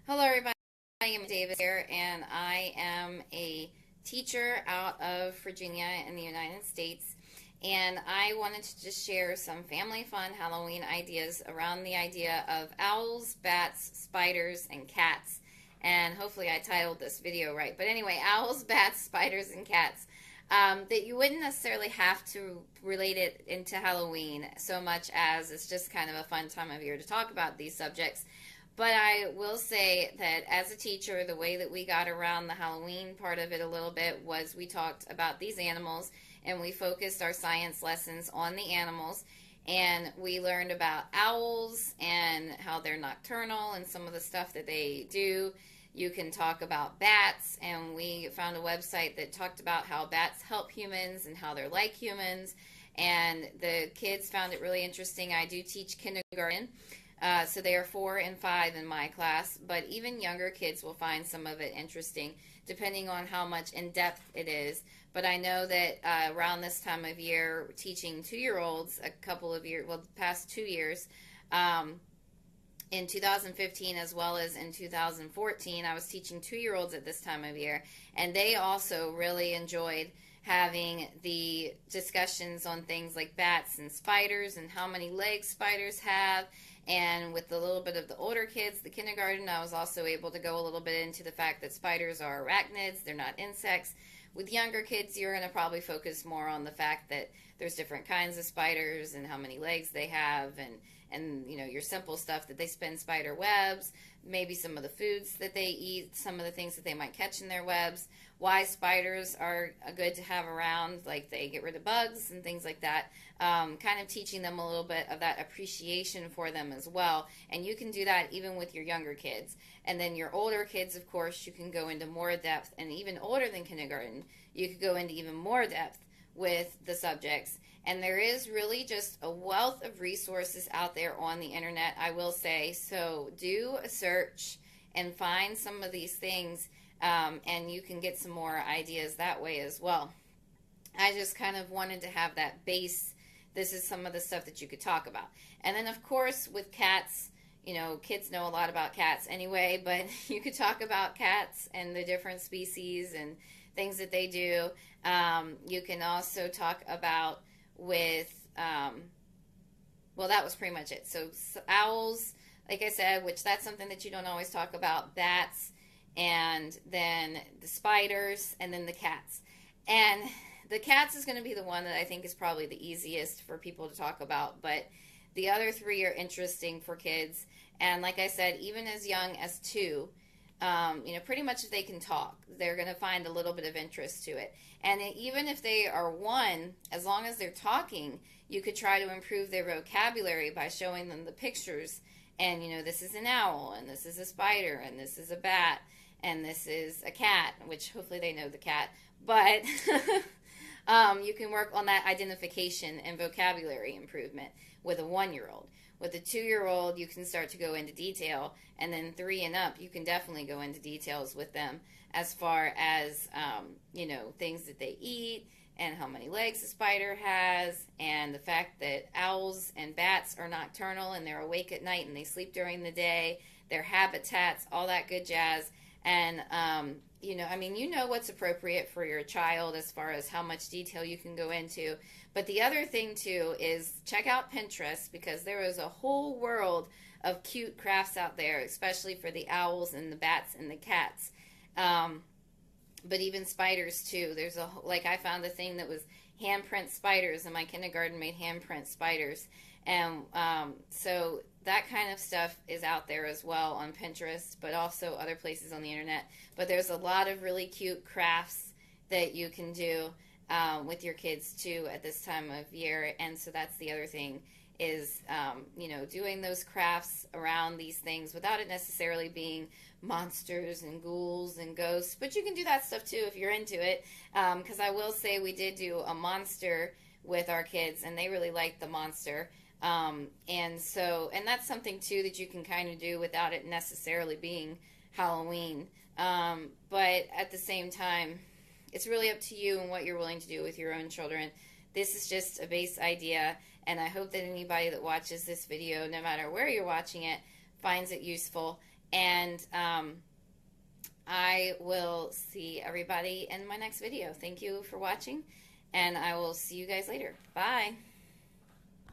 Hello, everybody. I am Davis here, and I am a teacher out of Virginia in the United States. And I wanted to just share some family fun Halloween ideas around the idea of owls, bats, spiders, and cats. And hopefully, I titled this video right. But anyway, owls, bats, spiders, and cats. That you wouldn't necessarily have to relate it into Halloween so much as it's just kind of a fun time of year to talk about these subjects. But I will say that as a teacher, the way that we got around the Halloween part of it a little bit was we talked about these animals and we focused our science lessons on the animals. And we learned about owls and how they're nocturnal and some of the stuff that they do. You can talk about bats, and we found a website that talked about how bats help humans and how they're like humans. And the kids found it really interesting. I do teach kindergarten. So they are 4 and 5 in my class, but even younger kids will find some of it interesting, depending on how much in depth it is. But I know that around this time of year, teaching 2-year-olds a couple of years, well, the past 2 years, in 2015 as well as in 2014, I was teaching 2-year-olds at this time of year, and they also really enjoyed having the discussions on things like bats and spiders and how many legs spiders have. And with a little bit of the older kids, the kindergarten, I was also able to go a little bit into the fact that spiders are arachnids, they're not insects. With younger kids, you're going to probably focus more on the fact that there's different kinds of spiders and how many legs they have, and you know, your simple stuff that they spin spider webs, maybe some of the foods that they eat, some of the things that they might catch in their webs, why spiders are good to have around, like they get rid of bugs and things like that. Kind of teaching them a little bit of that appreciation for them as well. And you can do that even with your younger kids. And then your older kids, of course, you can go into more depth, and even older than kindergarten, you could go into even more depth with the subjects. And there is really just a wealth of resources out there on the internet, I will say. So do a search and find some of these things, and you can get some more ideas that way as well. I just kind of wanted to have that base. This is some of the stuff that you could talk about. And then, of course, with cats, you know, kids know a lot about cats anyway, but you could talk about cats and the different species and things that they do. You can also talk about with, well, that was pretty much it. So owls, like I said, which that's something that you don't always talk about, bats, and then the spiders, and then the cats. And the cats is going to be the one that I think is probably the easiest for people to talk about, but the other three are interesting for kids. And like I said, even as young as 2, you know, pretty much if they can talk, they're going to find a little bit of interest to it. And even if they are 1, as long as they're talking, you could try to improve their vocabulary by showing them the pictures. And, you know, this is an owl, and this is a spider, and this is a bat, and this is a cat, which hopefully they know the cat. But you can work on that identification and vocabulary improvement with a 1-year-old. With a 2-year-old, you can start to go into detail, and then 3 and up, you can definitely go into details with them as far as, you know, things that they eat and how many legs a spider has, and the fact that owls and bats are nocturnal and they're awake at night and they sleep during the day, their habitats, all that good jazz. And, you know, I mean, you know what's appropriate for your child as far as how much detail you can go into. But the other thing, too, is check out Pinterest, because there is a whole world of cute crafts out there, especially for the owls and the bats and the cats. But even spiders, too. There's a, like, I found a thing that was handprint spiders, and my kindergarten made handprint spiders. And so that kind of stuff is out there as well on Pinterest, but also other places on the internet. But there's a lot of really cute crafts that you can do with your kids too at this time of year. And so that's the other thing is, you know, doing those crafts around these things without it necessarily being monsters and ghouls and ghosts. But you can do that stuff too if you're into it. Because I will say we did do a monster with our kids, and they really liked the monster. And so, and that's something too that you can kind of do without it necessarily being Halloween. But at the same time, it's really up to you and what you're willing to do with your own children. This is just a base idea, and I hope that anybody that watches this video, no matter where you're watching it, finds it useful And I will see everybody in my next video. Thank you for watching, and I will see you guys later. Bye.